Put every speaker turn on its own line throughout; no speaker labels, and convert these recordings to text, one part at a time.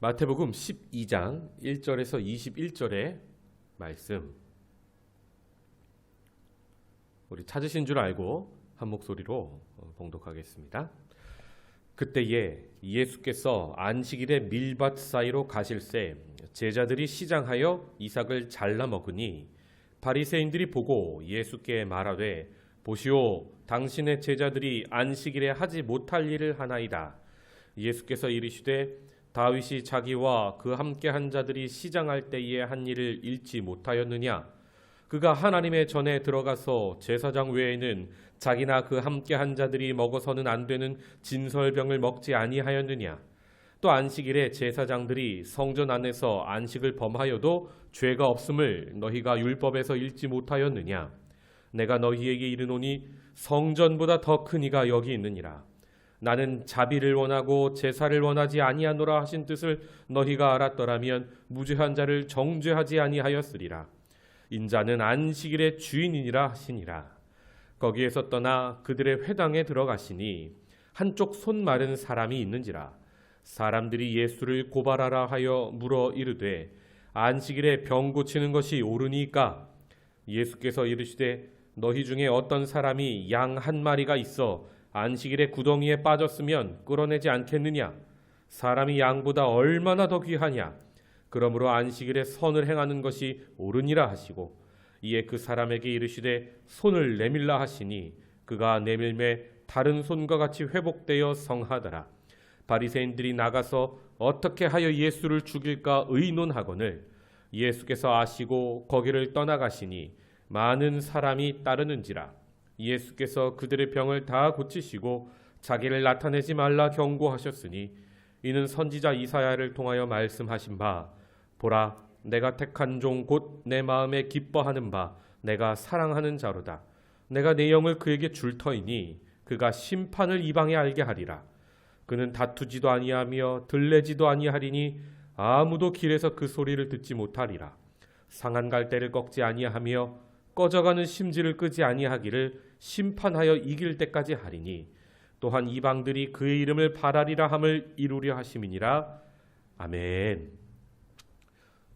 마태복음 12장 1절에서 21절의 말씀, 우리 찾으신 줄 알고 한 목소리로 봉독하겠습니다. 그때에 예수께서 안식일에 밀밭 사이로 가실새 제자들이 시장하여 이삭을 잘라 먹으니 바리새인들이 보고 예수께 말하되 보시오, 당신의 제자들이 안식일에 하지 못할 일을 하나이다. 예수께서 이르시되 다윗이 자기와 그 함께한 자들이 시장할 때에 한 일을 읽지 못하였느냐? 그가 하나님의 전에 들어가서 제사장 외에는 자기나 그 함께한 자들이 먹어서는 안 되는 진설병을 먹지 아니하였느냐? 또 안식일에 제사장들이 성전 안에서 안식을 범하여도 죄가 없음을 너희가 율법에서 읽지 못하였느냐? 내가 너희에게 이르노니 성전보다 더 큰 이가 여기 있느니라. 나는 자비를 원하고 제사를 원하지 아니하노라 하신 뜻을 너희가 알았더라면 무죄한 자를 정죄하지 아니하였으리라. 인자는 안식일의 주인이니라 하시니라. 거기에서 떠나 그들의 회당에 들어가시니 한쪽 손 마른 사람이 있는지라. 사람들이 예수를 고발하라 하여 물어 이르되 안식일에 병 고치는 것이 옳으니까? 예수께서 이르시되 너희 중에 어떤 사람이 양 한 마리가 있어 안식일에 구덩이에 빠졌으면 끌어내지 않겠느냐? 사람이 양보다 얼마나 더 귀하냐? 그러므로 안식일에 선을 행하는 것이 옳으니라 하시고 이에 그 사람에게 이르시되 손을 내밀라 하시니 그가 내밀매 다른 손과 같이 회복되어 성하더라. 바리새인들이 나가서 어떻게 하여 예수를 죽일까 의논하거늘 예수께서 아시고 거기를 떠나가시니 많은 사람이 따르는지라. 예수께서 그들의 병을 다 고치시고 자기를 나타내지 말라 경고하셨으니 이는 선지자 이사야를 통하여 말씀하신 바 보라, 내가 택한 종 곧 내 마음에 기뻐하는 바 내가 사랑하는 자로다. 내가 내 영을 그에게 줄 터이니 그가 심판을 이방에 알게 하리라. 그는 다투지도 아니하며 들레지도 아니하리니 아무도 길에서 그 소리를 듣지 못하리라. 상한 갈대를 꺾지 아니하며 꺼져가는 심지를 끄지 아니하기를 심판하여 이길 때까지 하리니 또한 이방들이 그의 이름을 바라리라 함을 이루려 하심이니라. 아멘.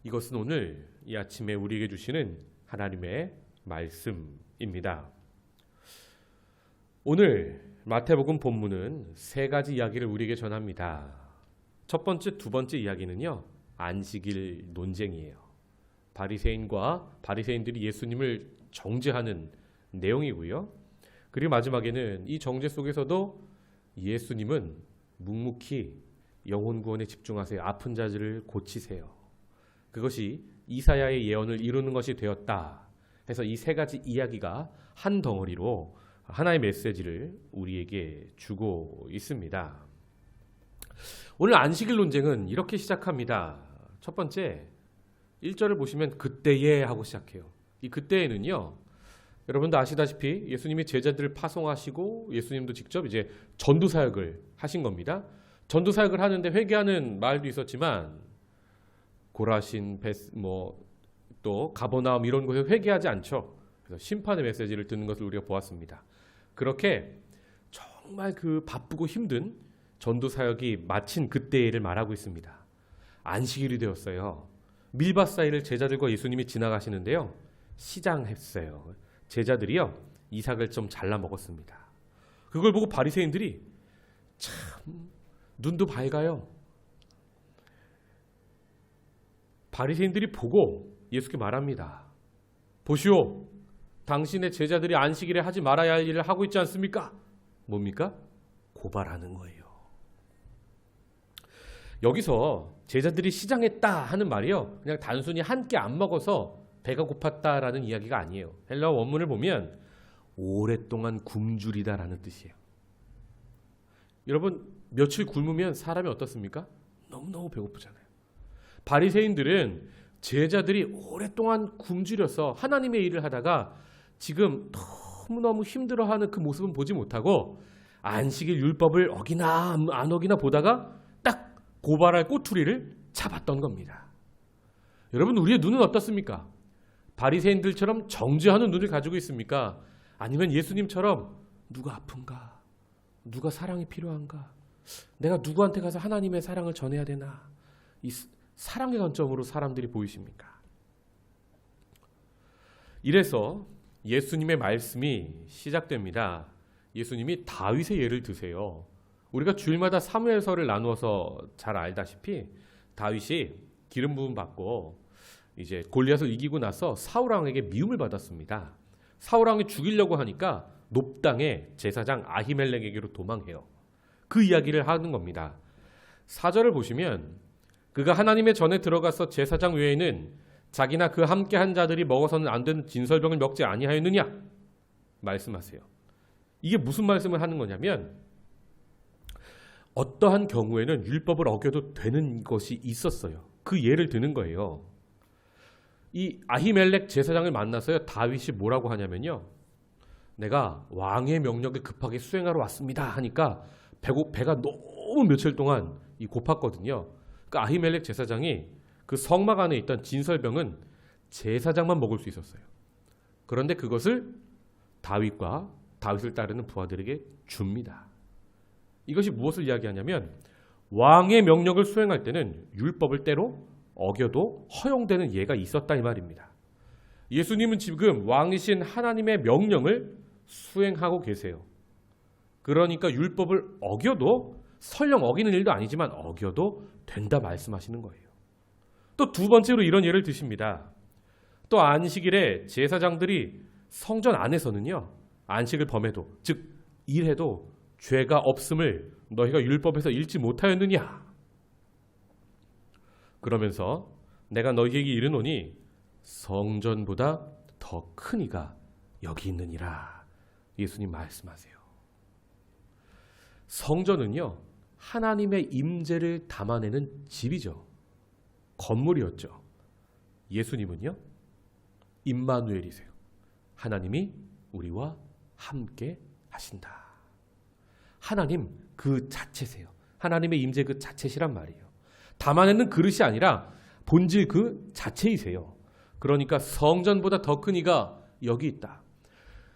이것은 오늘 이 아침에 우리에게 주시는 하나님의 말씀입니다. 오늘 마태복음 본문은 세 가지 이야기를 우리에게 전합니다. 첫 번째, 두 번째 이야기는요, 안식일 논쟁이에요. 바리새인들이 예수님을 정죄하는 내용이고요. 그리고 마지막에는 이 정죄 속에서도 예수님은 묵묵히 영혼 구원에 집중하세요. 아픈 자들을 고치세요. 그것이 이사야의 예언을 이루는 것이 되었다 해서 이 세 가지 이야기가 한 덩어리로 하나의 메시지를 우리에게 주고 있습니다. 오늘 안식일 논쟁은 이렇게 시작합니다. 첫 번째, 1절을 보시면 그때에 하고 시작해요. 이 그때에는요, 여러분도 아시다시피 예수님이 제자들을 파송하시고 예수님도 직접 이제 전도 사역을 하신 겁니다. 전도 사역을 하는데 회개하는 말도 있었지만 고라신, 또 가버나움 이런 곳에 회개하지 않죠. 그래서 심판의 메시지를 듣는 것을 우리가 보았습니다. 그렇게 정말 그 바쁘고 힘든 전도 사역이 마친 그때를 말하고 있습니다. 안식일이 되었어요. 밀밭 사이를 제자들과 예수님이 지나가시는데요, 시장했어요. 제자들이요, 이삭을 좀 잘라 먹었습니다. 그걸 보고 바리새인들이 참 눈도 밝아요. 바리새인들이 보고 예수께 말합니다. 보시오, 당신의 제자들이 안식일에 하지 말아야 할 일을 하고 있지 않습니까? 뭡니까? 고발하는 거예요. 여기서 제자들이 시장했다 하는 말이요, 그냥 단순히 한 끼 안 먹어서 배가 고팠다라는 이야기가 아니에요. 헬라어 원문을 보면 오랫동안 굶주리다라는 뜻이에요. 여러분, 며칠 굶으면 사람이 어떻습니까? 너무너무 배고프잖아요. 바리새인들은 제자들이 오랫동안 굶주려서 하나님의 일을 하다가 지금 너무너무 힘들어하는 그 모습은 보지 못하고 안식일 율법을 어기나 안 어기나 보다가 딱 고발할 꼬투리를 잡았던 겁니다. 여러분, 우리의 눈은 어떻습니까? 바리새인들처럼 정죄하는 눈을 가지고 있습니까? 아니면 예수님처럼 누가 아픈가? 누가 사랑이 필요한가? 내가 누구한테 가서 하나님의 사랑을 전해야 되나? 이 사랑의 관점으로 사람들이 보이십니까? 이래서 예수님의 말씀이 시작됩니다. 예수님이 다윗의 예를 드세요. 우리가 주일마다 사무엘서를 나누어서 잘 알다시피 다윗이 기름 부음 받고 이제 골리앗을 이기고 나서 사울 왕에게 미움을 받았습니다. 사울 왕이 죽이려고 하니까 높당의 제사장 아히멜렉에게로 도망해요. 그 이야기를 하는 겁니다. 4절을 보시면 그가 하나님의 전에 들어가서 제사장 외에는 자기나 그 함께한 자들이 먹어서는 안 되는 진설병을 먹지 아니하였느냐 말씀하세요. 이게 무슨 말씀을 하는 거냐면 어떠한 경우에는 율법을 어겨도 되는 것이 있었어요. 그 예를 드는 거예요. 이 아히멜렉 제사장을 만나서요, 다윗이 뭐라고 하냐면요, 내가 왕의 명령을 급하게 수행하러 왔습니다 하니까 배가 너무 며칠 동안 고팠거든요. 그 아히멜렉 제사장이 그 성막 안에 있던 진설병은 제사장만 먹을 수 있었어요. 그런데 그것을 다윗과 다윗을 따르는 부하들에게 줍니다. 이것이 무엇을 이야기하냐면 왕의 명령을 수행할 때는 율법을 때로 어겨도 허용되는 예가 있었다 이 말입니다. 예수님은 지금 왕이신 하나님의 명령을 수행하고 계세요. 그러니까 율법을 어겨도 설령 어기는 일도 아니지만 어겨도 된다 말씀하시는 거예요. 또 두 번째로 이런 예를 드십니다. 또 안식일에 제사장들이 성전 안에서는요, 안식을 범해도 즉 일해도 죄가 없음을 너희가 율법에서 읽지 못하였느냐. 그러면서 내가 너희에게 이르노니 성전보다 더 큰 이가 여기 있느니라. 예수님 말씀하세요. 성전은요, 하나님의 임재를 담아내는 집이죠. 건물이었죠. 예수님은요, 임마누엘이세요. 하나님이 우리와 함께 하신다. 하나님 그 자체세요. 하나님의 임재 그 자체시란 말이에요. 담아내는 그릇이 아니라 본질 그 자체이세요. 그러니까 성전보다 더 큰 이가 여기 있다.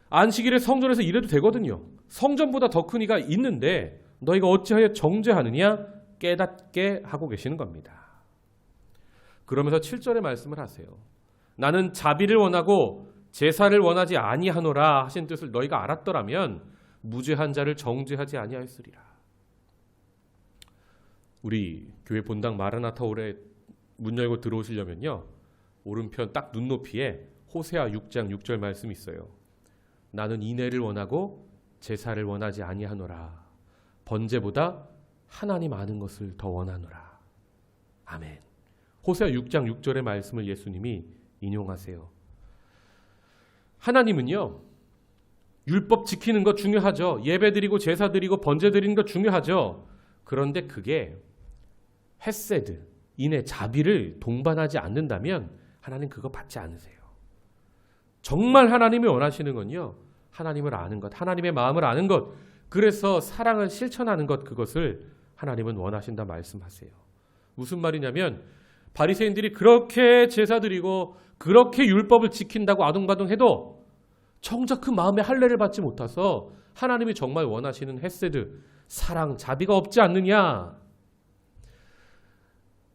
안식일에 성전에서 일해도 되거든요. 성전보다 더 큰 이가 있는데 너희가 어찌하여 정죄하느냐 깨닫게 하고 계시는 겁니다. 그러면서 7절의 말씀을 하세요. 나는 자비를 원하고 제사를 원하지 아니하노라 하신 뜻을 너희가 알았더라면 무죄한 자를 정죄하지 아니하였으리라. 우리 교회 본당 마라나타 올해 문 열고 들어오시려면요, 오른편 딱 눈높이에 호세아 6장 6절 말씀이 있어요. 나는 인애를 원하고 제사를 원하지 아니하노라. 번제보다 하나님 아는 것을 더 원하노라. 아멘. 호세아 6장 6절의 말씀을 예수님이 인용하세요. 하나님은요, 율법 지키는 거 중요하죠. 예배 드리고 제사 드리고 번제 드리는 거 중요하죠. 그런데 그게 헤세드, 인애, 자비를 동반하지 않는다면 하나님 그거 받지 않으세요. 정말 하나님이 원하시는 건요, 하나님을 아는 것, 하나님의 마음을 아는 것, 그래서 사랑을 실천하는 것, 그것을 하나님은 원하신다 말씀하세요. 무슨 말이냐면 바리새인들이 그렇게 제사 드리고 그렇게 율법을 지킨다고 아둥바둥해도 정작 그 마음의 할례를 받지 못해서 하나님이 정말 원하시는 헤세드, 사랑, 자비가 없지 않느냐.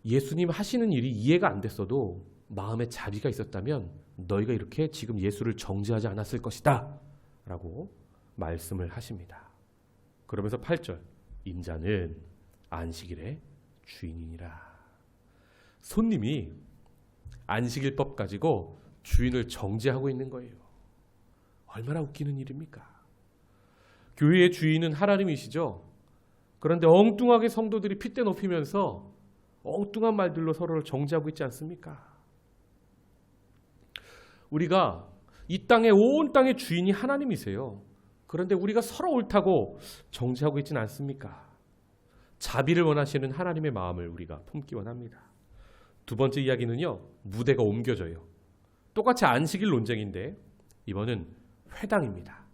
예수님 하시는 일이 이해가 안 됐어도 마음에 자비가 있었다면 너희가 이렇게 지금 예수를 정죄하지 않았을 것이다 라고 말씀을 하십니다. 그러면서 8절, 인자는 안식일의 주인이니라. 손님이 안식일법 가지고 주인을 정죄하고 있는 거예요. 얼마나 웃기는 일입니까? 교회의 주인은 하나님이시죠. 그런데 엉뚱하게 성도들이 핏대 높이면서 엉뚱한 말들로 서로를 정죄하고 있지 않습니까? 우리가 이 땅의 온 땅의 주인이 하나님이세요. 그런데 우리가 서로 옳다고 정죄하고 있지는 않습니까? 자비를 원하시는 하나님의 마음을 우리가 품기 원합니다. 두 번째 이야기는요, 무대가 옮겨져요. 똑같이 안식일 논쟁인데 이번은 회당입니다.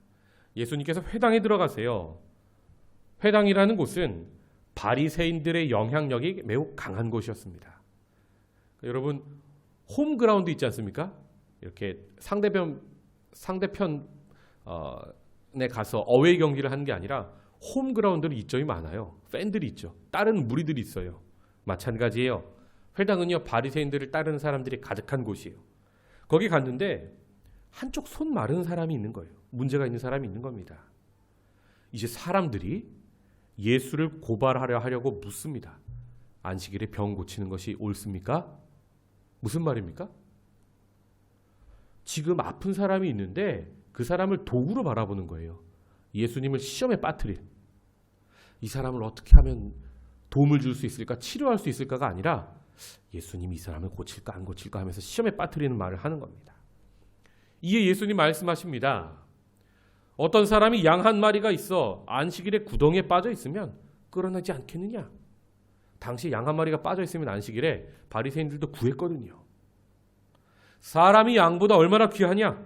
예수님께서 회당에 들어가세요. 회당이라는 곳은 바리새인들의 영향력이 매우 강한 곳이었습니다. 여러분, 홈그라운드 있지 않습니까? 이렇게 상대편에 가서 어웨이 경기를 하는 게 아니라 홈그라운드는 이점이 많아요. 팬들이 있죠. 다른 무리들이 있어요. 마찬가지예요. 회당은요 바리새인들을 따르는 사람들이 가득한 곳이에요. 거기 갔는데 한쪽 손 마른 사람이 있는 거예요. 문제가 있는 사람이 있는 겁니다. 이제 사람들이 예수를 고발하려 하려고 묻습니다. 안식일에 병 고치는 것이 옳습니까? 무슨 말입니까? 지금 아픈 사람이 있는데 그 사람을 도구로 바라보는 거예요. 예수님을 시험에 빠뜨릴. 이 사람을 어떻게 하면 도움을 줄 수 있을까? 치료할 수 있을까가 아니라 예수님이 이 사람을 고칠까 안 고칠까 하면서 시험에 빠뜨리는 말을 하는 겁니다. 이에 예수님 말씀하십니다. 어떤 사람이 양 한 마리가 있어 안식일에 구덩이에 빠져 있으면 끌어내지 않겠느냐? 당시 양 한 마리가 빠져 있으면 안식일에 바리새인들도 구했거든요. 사람이 양보다 얼마나 귀하냐?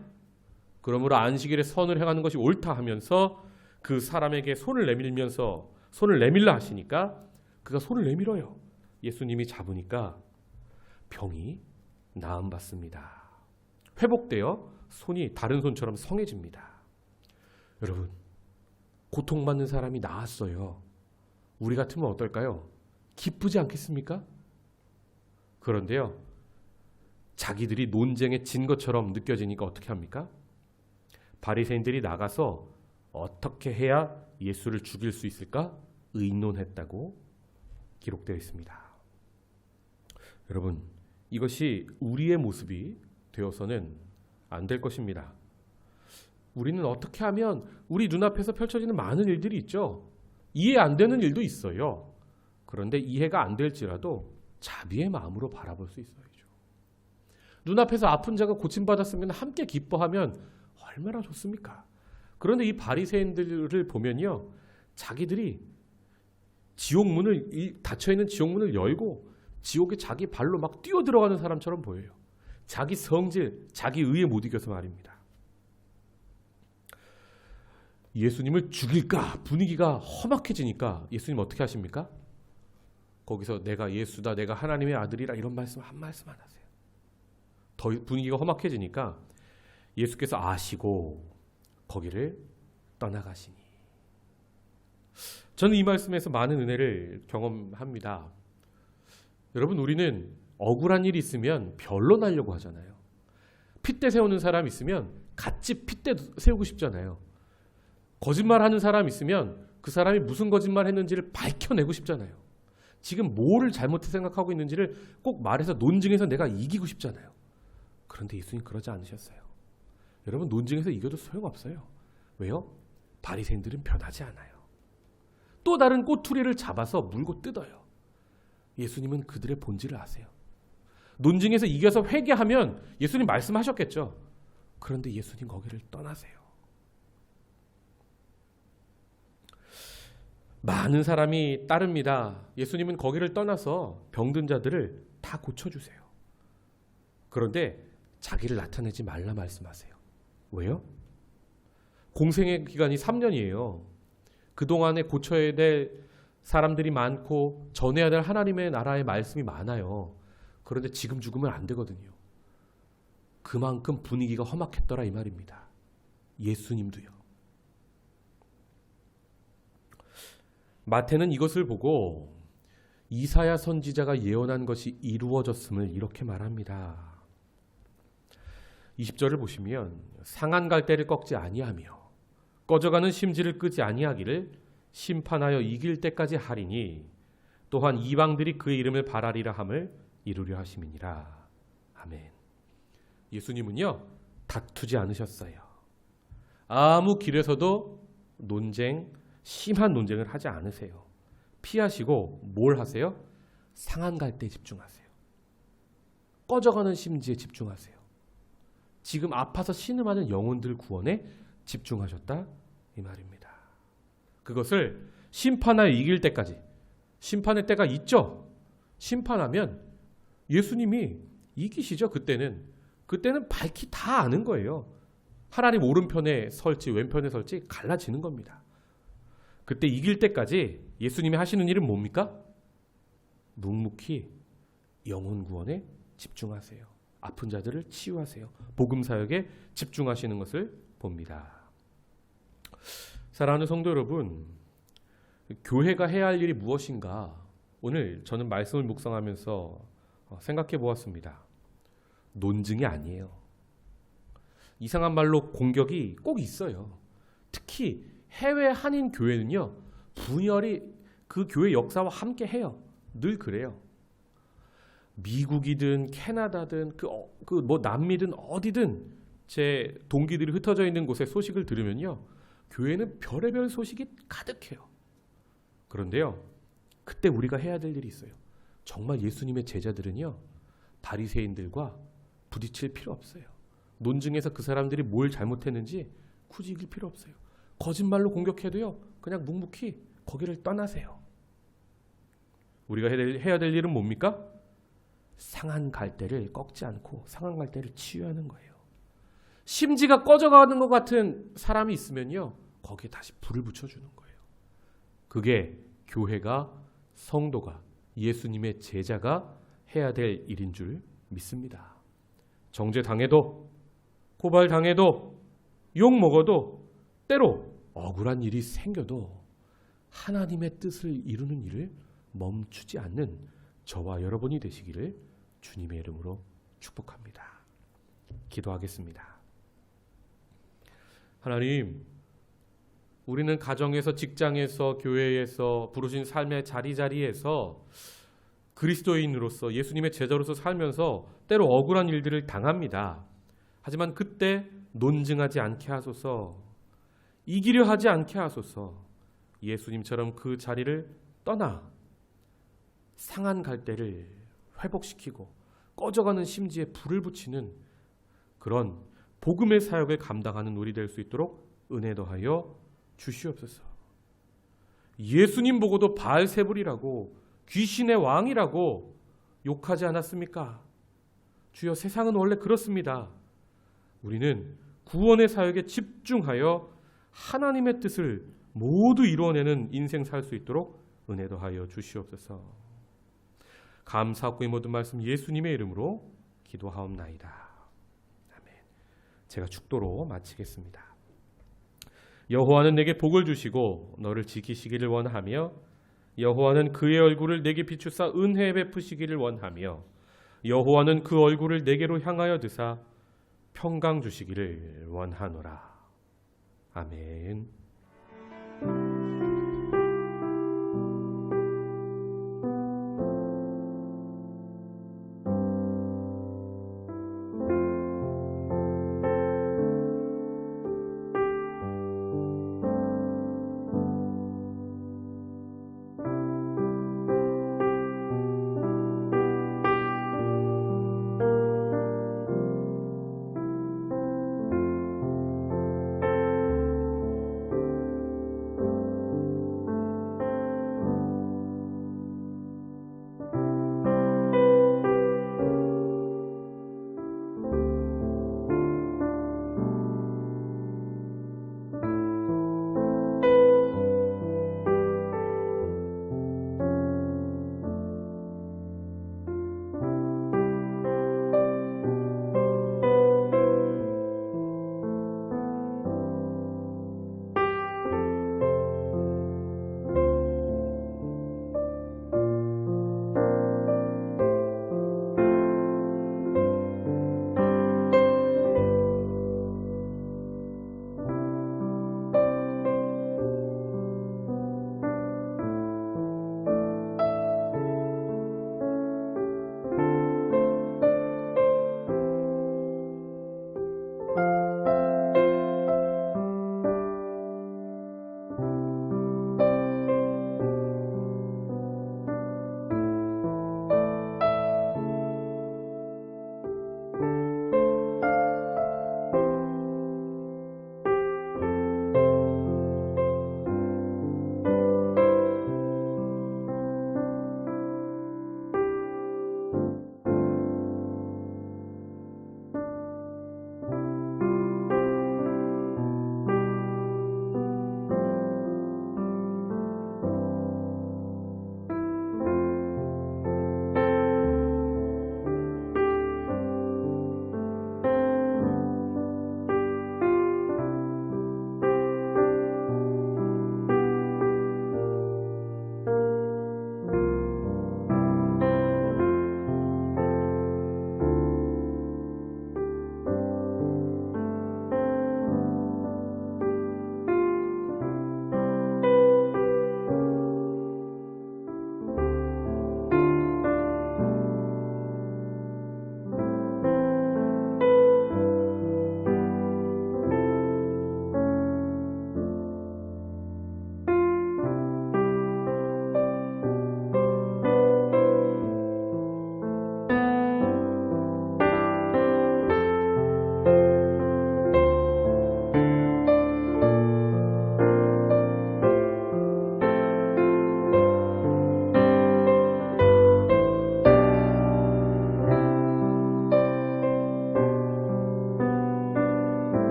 그러므로 안식일에 선을 행하는 것이 옳다 하면서 그 사람에게 손을 내밀라 하시니까 그가 손을 내밀어요. 예수님이 잡으니까 병이 나음 받습니다. 회복되어 손이 다른 손처럼 성해집니다. 여러분, 고통받는 사람이 나았어요. 우리 같으면 어떨까요? 기쁘지 않겠습니까? 그런데요, 자기들이 논쟁에 진 것처럼 느껴지니까 어떻게 합니까? 바리새인들이 나가서 어떻게 해야 예수를 죽일 수 있을까? 의논했다고 기록되어 있습니다. 여러분, 이것이 우리의 모습이 되어서는 안 될 것입니다. 우리는 어떻게 하면 우리 눈앞에서 펼쳐지는 많은 일들이 있죠. 이해 안 되는 일도 있어요. 그런데 이해가 안 될지라도 자비의 마음으로 바라볼 수 있어야죠. 눈앞에서 아픈 자가 고침받았으면 함께 기뻐하면 얼마나 좋습니까? 그런데 이 바리새인들을 보면요, 자기들이 닫혀있는 지옥문을 열고 지옥에 자기 발로 막 뛰어들어가는 사람처럼 보여요. 자기 성질, 자기 의에 못 이겨서 말입니다. 예수님을 죽일까 분위기가 험악해지니까 예수님 어떻게 하십니까? 거기서 내가 예수다, 내가 하나님의 아들이라 이런 말씀 한 말씀 안 하세요. 더 분위기가 험악해지니까 예수께서 아시고 거기를 떠나가시니. 저는 이 말씀에서 많은 은혜를 경험합니다. 여러분, 우리는 억울한 일이 있으면 변론하려고 하잖아요. 핏대 세우는 사람 있으면 같이 핏대 세우고 싶잖아요. 거짓말하는 사람 있으면 그 사람이 무슨 거짓말 했는지를 밝혀내고 싶잖아요. 지금 뭐를 잘못 생각하고 있는지를 꼭 말해서 논증해서 내가 이기고 싶잖아요. 그런데 예수님 그러지 않으셨어요. 여러분, 논증해서 이겨도 소용없어요. 왜요? 바리새인들은 변하지 않아요. 또 다른 꼬투리를 잡아서 물고 뜯어요. 예수님은 그들의 본질을 아세요. 논증에서 이겨서 회개하면 예수님 말씀하셨겠죠. 그런데 예수님 거기를 떠나세요. 많은 사람이 따릅니다. 예수님은 거기를 떠나서 병든 자들을 다 고쳐주세요. 그런데 자기를 나타내지 말라 말씀하세요. 왜요? 공생의 기간이 3년이에요. 그동안에 고쳐야 될 사람들이 많고 전해야 될 하나님의 나라의 말씀이 많아요. 그런데 지금 죽으면 안 되거든요. 그만큼 분위기가 험악했더라 이 말입니다. 예수님도요. 마태는 이것을 보고 이사야 선지자가 예언한 것이 이루어졌음을 이렇게 말합니다. 20절을 보시면 상한 갈대를 꺾지 아니하며 꺼져가는 심지를 끄지 아니하기를 심판하여 이길 때까지 하리니 또한 이방들이 그의 이름을 바라리라 함을 이루려 하심이니라. 아멘. 예수님은요, 다투지 않으셨어요. 아무 길에서도 심한 논쟁을 하지 않으세요. 피하시고 뭘 하세요? 상한 갈대에 집중하세요. 꺼져가는 심지에 집중하세요. 지금 아파서 신음하는 영혼들 구원에 집중하셨다 이 말입니다. 그것을 심판하여 이길 때까지. 심판의 때가 있죠. 심판하면 예수님이 이기시죠. 그때는 밝히 다 아는 거예요. 하나님 오른편에 설지 왼편에 설지 갈라지는 겁니다. 그때 이길 때까지 예수님이 하시는 일은 뭡니까? 묵묵히 영혼 구원에 집중하세요. 아픈 자들을 치유하세요. 복음 사역에 집중하시는 것을 봅니다. 사랑하는 성도 여러분, 교회가 해야 할 일이 무엇인가? 오늘 저는 말씀을 묵상하면서 생각해 보았습니다. 논증이 아니에요. 이상한 말로 공격이 꼭 있어요. 특히 해외 한인 교회는요, 분열이 그 교회 역사와 함께 해요. 늘 그래요. 미국이든 캐나다든 뭐 남미든 어디든 제 동기들이 흩어져 있는 곳에 소식을 들으면요, 교회는 별의별 소식이 가득해요. 그런데요, 그때 우리가 해야 될 일이 있어요. 정말 예수님의 제자들은요, 바리새인들과 부딪힐 필요 없어요. 논증에서 그 사람들이 뭘 잘못했는지 굳이 이길 필요 없어요. 거짓말로 공격해도요, 그냥 묵묵히 거기를 떠나세요. 우리가 해야 될 일은 뭡니까? 상한 갈대를 꺾지 않고 상한 갈대를 치유하는 거예요. 심지가 꺼져가는 것 같은 사람이 있으면요, 거기에 다시 불을 붙여주는 거예요. 그게 교회가, 성도가, 예수님의 제자가 해야 될 일인 줄 믿습니다. 정죄당해도, 고발당해도, 욕먹어도, 때로 억울한 일이 생겨도 하나님의 뜻을 이루는 일을 멈추지 않는 저와 여러분이 되시기를 주님의 이름으로 축복합니다. 기도하겠습니다. 하나님, 우리는 가정에서, 직장에서, 교회에서, 부르신 삶의 자리자리에서 그리스도인으로서, 예수님의 제자로서 살면서 때로 억울한 일들을 당합니다. 하지만 그때 논증하지 않게 하소서, 이기려 하지 않게 하소서, 예수님처럼 그 자리를 떠나 상한 갈대를 회복시키고 꺼져가는 심지에 불을 붙이는 그런 복음의 사역을 감당하는 우리 될 수 있도록 은혜 더하여 주시옵소서. 예수님 보고도 바알세불이라고, 귀신의 왕이라고 욕하지 않았습니까? 주여, 세상은 원래 그렇습니다. 우리는 구원의 사역에 집중하여 하나님의 뜻을 모두 이루어내는 인생 살 수 있도록 은혜 더하여 주시옵소서. 감사하고 이 모든 말씀 예수님의 이름으로 기도하옵나이다. 아멘. 제가 축도로 마치겠습니다. 여호와는 내게 복을 주시고 너를 지키시기를 원하며, 여호와는 그의 얼굴을 내게 비추사 은혜 베푸시기를 원하며, 여호와는 그 얼굴을 내게로 향하여 드사 평강 주시기를 원하노라. 아멘.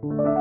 주세요.